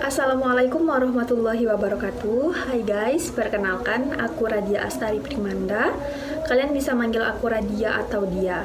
Assalamualaikum warahmatullahi wabarakatuh. Hai guys, perkenalkan aku Radia Astari Primanda. Kalian bisa manggil aku Radia atau Dia.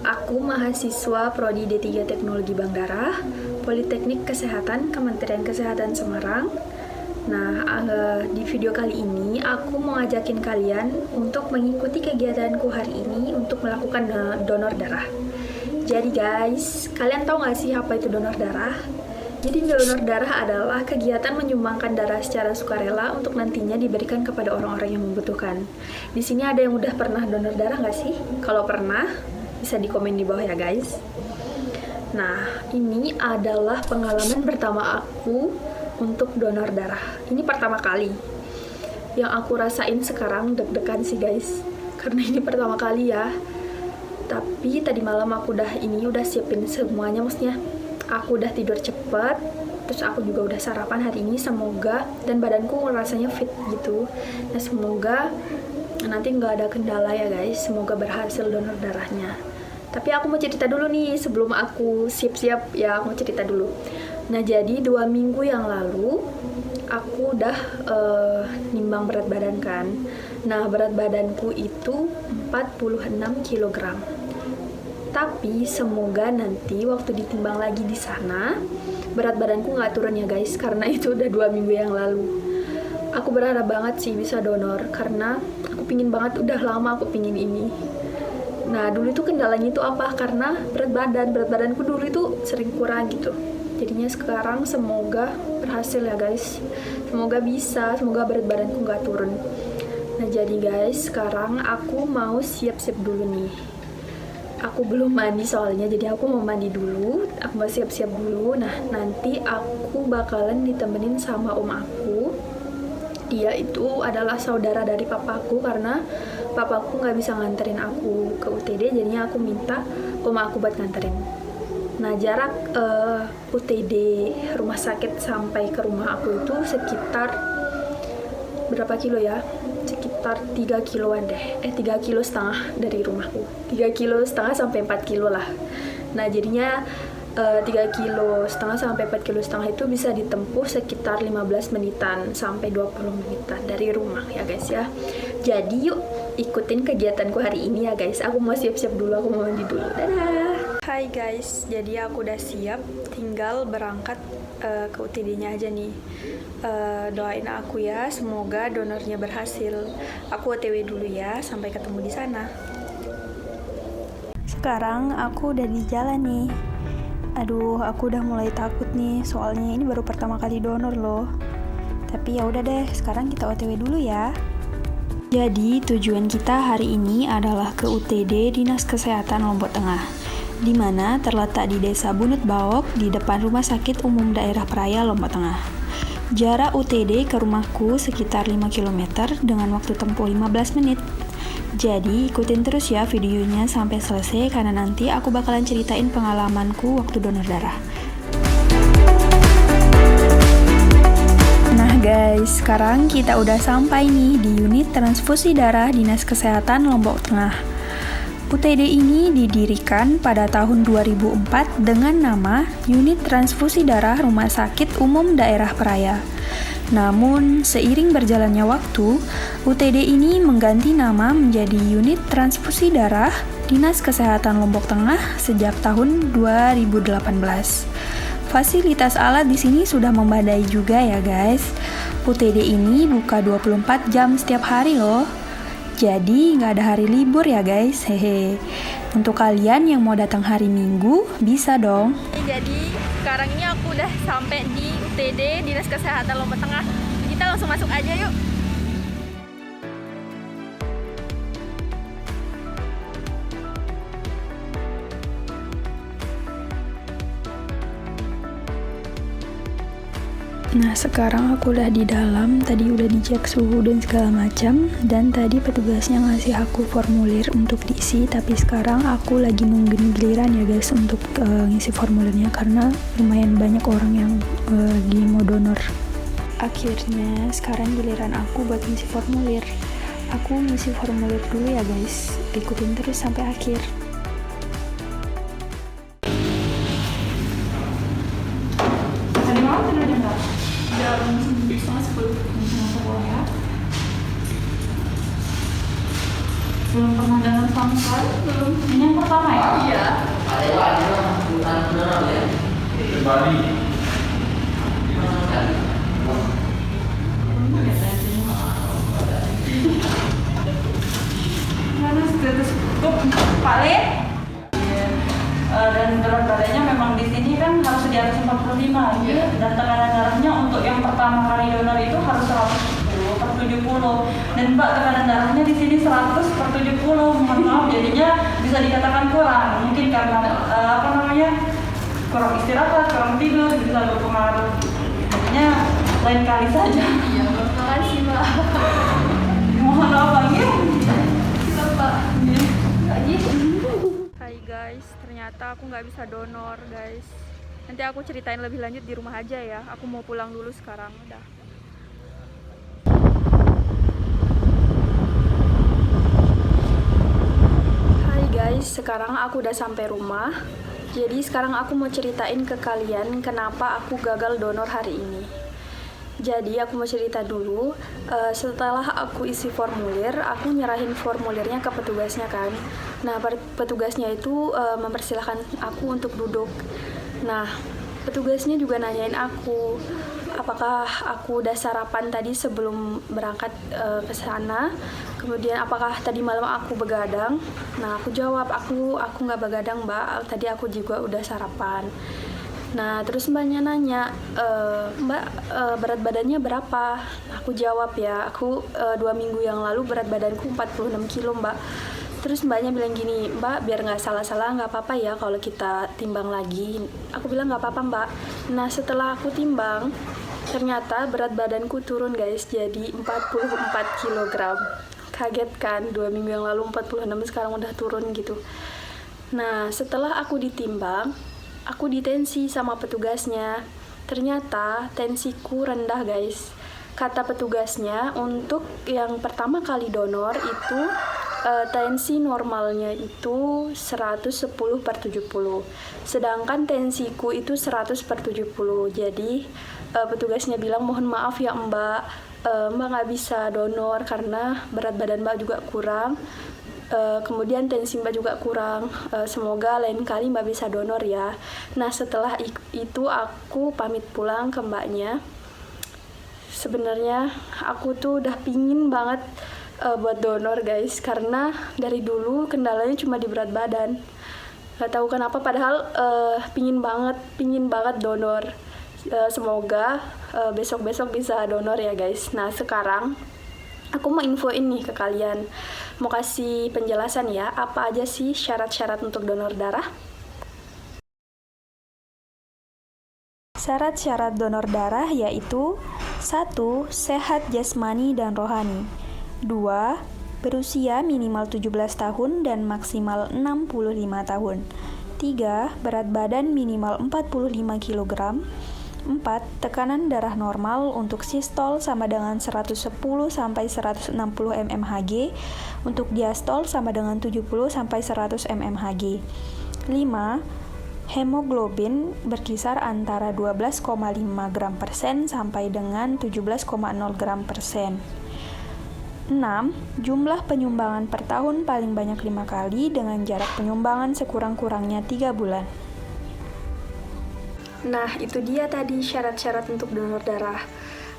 Aku mahasiswa Prodi D3 Teknologi Bank Darah, Politeknik Kesehatan Kementerian Kesehatan Semarang. Nah, di video kali ini aku mau ngajakin kalian untuk mengikuti kegiatanku hari ini untuk melakukan donor darah. Jadi guys, kalian tahu nggak sih apa itu donor darah? Jadi donor darah adalah kegiatan menyumbangkan darah secara sukarela untuk nantinya diberikan kepada orang-orang yang membutuhkan. Di sini ada yang udah pernah donor darah nggak sih? Kalau pernah, bisa di komen di bawah ya guys. Nah, ini adalah pengalaman pertama aku untuk donor darah. Ini pertama kali. Yang aku rasain sekarang deg-degan sih guys. Karena ini pertama kali ya. Tapi tadi malam aku udah siapin semuanya, maksudnya aku udah tidur cepet, terus aku juga udah sarapan hari ini, semoga, dan badanku rasanya fit gitu. Nah, semoga nanti nggak ada kendala ya guys, semoga berhasil donor darahnya. Tapi aku mau cerita dulu nih, sebelum aku siap-siap ya, aku mau cerita dulu. Nah, jadi 2 minggu yang lalu aku udah nimbang berat badan kan. Nah, berat badanku itu 46 kg. Tapi semoga nanti waktu ditimbang lagi di sana berat badanku nggak turun ya guys, karena itu udah 2 minggu yang lalu. Aku berharap banget sih bisa donor karena aku pingin banget, udah lama aku pingin ini. Nah, dulu itu kendalanya itu apa? Karena berat badanku dulu itu sering kurang gitu. Jadinya sekarang semoga berhasil ya guys. Semoga bisa, semoga berat badanku nggak turun. Nah, jadi guys, sekarang aku mau siap-siap dulu nih. Aku belum mandi soalnya, jadi aku mau mandi dulu, aku mau siap-siap dulu. Nah, nanti aku bakalan ditemenin sama om aku. Dia itu adalah saudara dari papaku, karena papaku nggak bisa nganterin aku ke UTD, jadinya aku minta om aku buat nganterin. Nah, jarak UTD rumah sakit sampai ke rumah aku itu sekitar berapa kilo ya? Sekitar 3 kiloan deh. 3,5 kilo dari rumahku. 3,5 kilo sampai 4 kilo lah. Nah, jadinya 3,5 kilo sampai 4,5 kilo itu bisa ditempuh sekitar 15 menitan sampai 20 menitan dari rumah ya guys ya. Jadi yuk ikutin kegiatanku hari ini ya guys. Aku mau siap-siap dulu, aku mau mandi dulu. Dadah. Hai guys, jadi aku udah siap, tinggal berangkat ke UTD-nya aja nih. Doain aku ya, semoga donornya berhasil. Aku OTW dulu ya, sampai ketemu di sana. Sekarang aku udah di jalan nih. Aduh, aku udah mulai takut nih, soalnya ini baru pertama kali donor loh. Tapi ya udah deh, sekarang kita OTW dulu ya. Jadi tujuan kita hari ini adalah ke UTD Dinas Kesehatan Lombok Tengah, di mana terletak di Desa Bunut Bawok di depan Rumah Sakit Umum Daerah Peraya Lombok Tengah. Jarak UTD ke rumahku sekitar 5 km dengan waktu tempuh 15 menit. Jadi ikutin terus ya videonya sampai selesai, karena nanti aku bakalan ceritain pengalamanku waktu donor darah. Nah guys, sekarang kita udah sampai nih di unit transfusi darah Dinas Kesehatan Lombok Tengah. UTD ini didirikan pada tahun 2004 dengan nama Unit Transfusi Darah Rumah Sakit Umum Daerah Peraya. Namun, seiring berjalannya waktu, UTD ini mengganti nama menjadi Unit Transfusi Darah Dinas Kesehatan Lombok Tengah sejak tahun 2018. Fasilitas alat di sini sudah memadai juga ya guys. UTD ini buka 24 jam setiap hari loh. Jadi nggak ada hari libur ya guys, hehe. Untuk kalian yang mau datang hari Minggu, bisa dong. Jadi sekarang ini aku udah sampai di UTD Dinas Kesehatan Lombok Tengah. Kita langsung masuk aja yuk. Nah, sekarang aku udah di dalam, tadi udah dicek suhu dan segala macam, dan tadi petugasnya ngasih aku formulir untuk diisi, tapi sekarang aku lagi nungguin giliran ya guys untuk ngisi formulirnya, karena lumayan banyak orang yang lagi mau donor. Akhirnya sekarang giliran aku buat ngisi formulir. Aku ngisi formulir dulu ya guys, ikutin terus sampai akhir. jam 9:30 ya. Belum pernah dengar sama sekali, belum. Ini yang pertama ya? Iya. Mana stetoskop Pak Le? Dan berat badannya memang di sini kan harus di atas 45 dan tekanan darahnya untuk yang pertama kali donor itu harus 110/70 dan Mbak tekanan darahnya di sini 100/70. Mohon maaf jadinya bisa dikatakan kurang, mungkin karena kurang istirahat, kurang tidur, bisa berpengaruh. Jadinya lain kali saja. Iya, makasih Mbak. Mohon maaf lagi. Siap Pak. Lagi. Hai guys, ternyata aku nggak bisa donor guys. Nanti aku ceritain lebih lanjut di rumah aja ya. Aku mau pulang dulu sekarang, udah. Hai guys, sekarang aku udah sampai rumah. Jadi sekarang aku mau ceritain ke kalian kenapa aku gagal donor hari ini. Jadi aku mau cerita dulu, setelah aku isi formulir, aku nyerahin formulirnya ke petugasnya kan. Nah, petugasnya itu mempersilahkan aku untuk duduk. Nah, petugasnya juga nanyain aku, apakah aku udah sarapan tadi sebelum berangkat ke sana. Kemudian apakah tadi malam aku begadang? Nah, aku jawab, aku nggak begadang Mbak, tadi aku juga udah sarapan. Nah, terus mbaknya nanya, Mbak berat badannya berapa? Aku jawab ya, aku 2 minggu yang lalu berat badanku 46 kilo Mbak. Terus mbaknya bilang gini, Mbak biar nggak salah-salah nggak apa-apa ya kalau kita timbang lagi. Aku bilang nggak apa-apa Mbak. Nah, setelah aku timbang, ternyata berat badanku turun guys, jadi 44 kilogram. Kaget kan, 2 minggu yang lalu 46, sekarang udah turun gitu. Nah, setelah aku ditimbang, aku ditensi sama petugasnya. Ternyata tensiku rendah guys. Kata petugasnya untuk yang pertama kali donor itu tensi normalnya itu 110/70. Sedangkan tensiku itu 100/70. Jadi petugasnya bilang mohon maaf ya Mbak, Mbak nggak bisa donor karena berat badan Mbak juga kurang. Kemudian tensi Mbak juga kurang, semoga lain kali Mbak bisa donor ya. Nah, setelah itu aku pamit pulang ke mbaknya. Sebenarnya aku tuh udah pingin banget buat donor guys, karena dari dulu kendalanya cuma di berat badan. Gak tahu kenapa, padahal pingin banget donor. Semoga besok-besok bisa donor ya guys. Nah, sekarang aku mau infoin nih ke kalian, mau kasih penjelasan ya, apa aja sih syarat-syarat untuk donor darah? Syarat-syarat donor darah yaitu 1. Sehat jasmani dan rohani. 2. Berusia minimal 17 tahun dan maksimal 65 tahun. 3. Berat badan minimal 45 kg. 4. Tekanan darah normal untuk sistol sama dengan 110 sampai 160 mmHg, untuk diastol sama dengan 70 sampai 100 mmHg. 5. Hemoglobin berkisar antara 12,5 gram persen sampai dengan 17,0 gram persen. 6. Jumlah penyumbangan per tahun paling banyak 5 kali dengan jarak penyumbangan sekurang-kurangnya 3 bulan. Nah, itu dia tadi syarat-syarat untuk donor darah.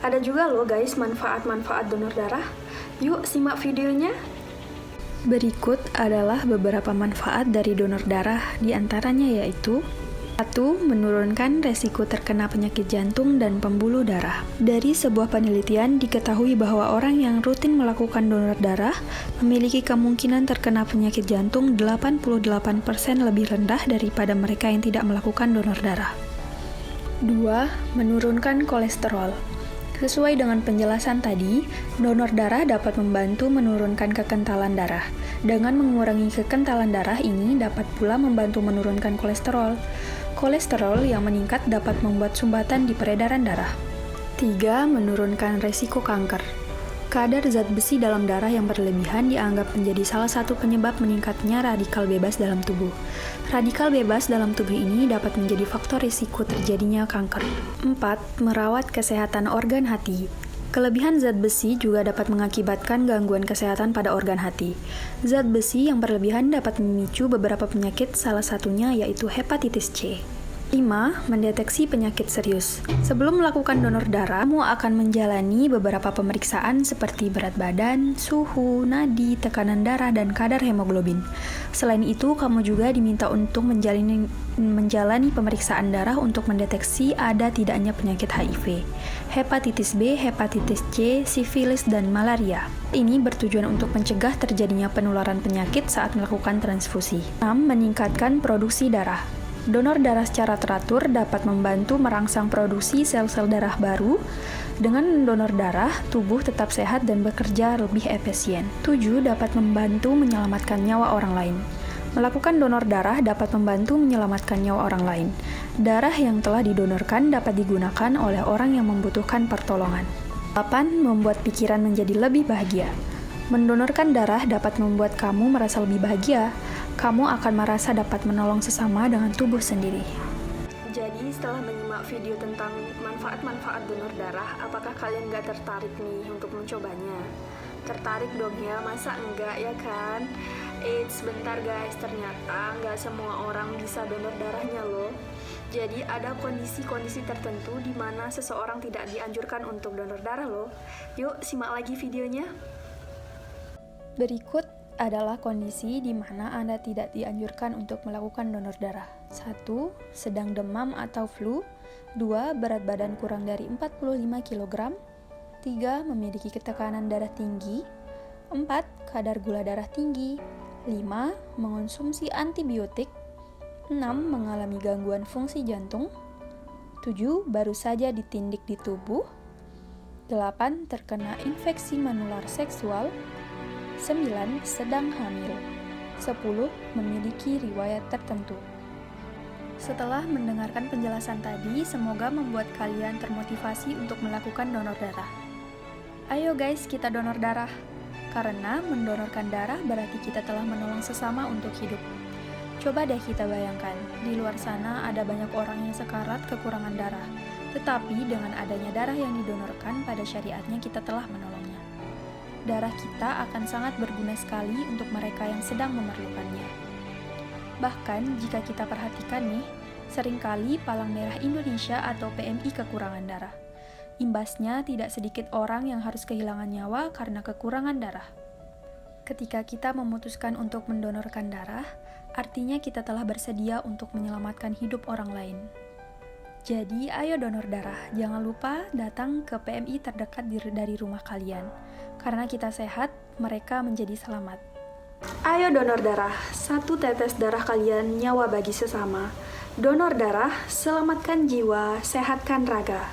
Ada juga loh guys manfaat-manfaat donor darah. Yuk simak videonya. Berikut adalah beberapa manfaat dari donor darah, diantaranya yaitu 1. Menurunkan resiko terkena penyakit jantung dan pembuluh darah. Dari sebuah penelitian diketahui bahwa orang yang rutin melakukan donor darah memiliki kemungkinan terkena penyakit jantung 88% lebih rendah daripada mereka yang tidak melakukan donor darah. 2. Menurunkan kolesterol. Sesuai dengan penjelasan tadi, donor darah dapat membantu menurunkan kekentalan darah. Dengan mengurangi kekentalan darah ini dapat pula membantu menurunkan kolesterol. Kolesterol yang meningkat dapat membuat sumbatan di peredaran darah. 3. Menurunkan resiko kanker. Kadar zat besi dalam darah yang berlebihan dianggap menjadi salah satu penyebab meningkatnya radikal bebas dalam tubuh. Radikal bebas dalam tubuh ini dapat menjadi faktor risiko terjadinya kanker. 4. Merawat kesehatan organ hati. Kelebihan zat besi juga dapat mengakibatkan gangguan kesehatan pada organ hati. Zat besi yang berlebihan dapat memicu beberapa penyakit, salah satunya yaitu hepatitis C. 5. Mendeteksi penyakit serius. Sebelum melakukan donor darah, kamu akan menjalani beberapa pemeriksaan seperti berat badan, suhu, nadi, tekanan darah, dan kadar hemoglobin. Selain itu, kamu juga diminta untuk menjalani pemeriksaan darah untuk mendeteksi ada tidaknya penyakit HIV, hepatitis B, hepatitis C, sifilis, dan malaria. Ini bertujuan untuk mencegah terjadinya penularan penyakit saat melakukan transfusi. 6. Meningkatkan produksi darah. Donor darah secara teratur dapat membantu merangsang produksi sel-sel darah baru. Dengan donor darah, tubuh tetap sehat dan bekerja lebih efisien. 7. Dapat membantu menyelamatkan nyawa orang lain. Melakukan donor darah dapat membantu menyelamatkan nyawa orang lain. Darah yang telah didonorkan dapat digunakan oleh orang yang membutuhkan pertolongan. 8. Membuat pikiran menjadi lebih bahagia. Mendonorkan darah dapat membuat kamu merasa lebih bahagia. Kamu akan merasa dapat menolong sesama dengan tubuh sendiri. Jadi setelah menyimak video tentang manfaat-manfaat donor darah, apakah kalian gak tertarik nih untuk mencobanya? Tertarik dong ya, masa enggak ya kan? Sebentar guys, ternyata nggak semua orang bisa donor darahnya loh. Jadi ada kondisi-kondisi tertentu di mana seseorang tidak dianjurkan untuk donor darah loh. Yuk simak lagi videonya. Berikut adalah kondisi di mana Anda tidak dianjurkan untuk melakukan donor darah. 1. Sedang demam atau flu. 2. Berat badan kurang dari 45 kg. 3. Memiliki ketekanan darah tinggi. 4. Kadar gula darah tinggi. 5. Mengonsumsi antibiotik. 6. Mengalami gangguan fungsi jantung. 7. Baru saja ditindik di tubuh. 8. Terkena infeksi menular seksual. 9. Sedang hamil. 10. Memiliki riwayat tertentu. Setelah mendengarkan penjelasan tadi, semoga membuat kalian termotivasi untuk melakukan donor darah. Ayo guys, kita donor darah. Karena mendonorkan darah berarti kita telah menolong sesama untuk hidup. Coba deh kita bayangkan, di luar sana ada banyak orang yang sekarat kekurangan darah. Tetapi dengan adanya darah yang didonorkan, pada syariatnya kita telah menolongnya. Darah kita akan sangat berguna sekali untuk mereka yang sedang memerlukannya. Bahkan, jika kita perhatikan nih, seringkali Palang Merah Indonesia atau PMI kekurangan darah. Imbasnya, tidak sedikit orang yang harus kehilangan nyawa karena kekurangan darah. Ketika kita memutuskan untuk mendonorkan darah, artinya kita telah bersedia untuk menyelamatkan hidup orang lain. Jadi, ayo donor darah. Jangan lupa datang ke PMI terdekat dari rumah kalian. Karena kita sehat, mereka menjadi selamat. Ayo donor darah. 1 tetes darah kalian nyawa bagi sesama. Donor darah, selamatkan jiwa, sehatkan raga.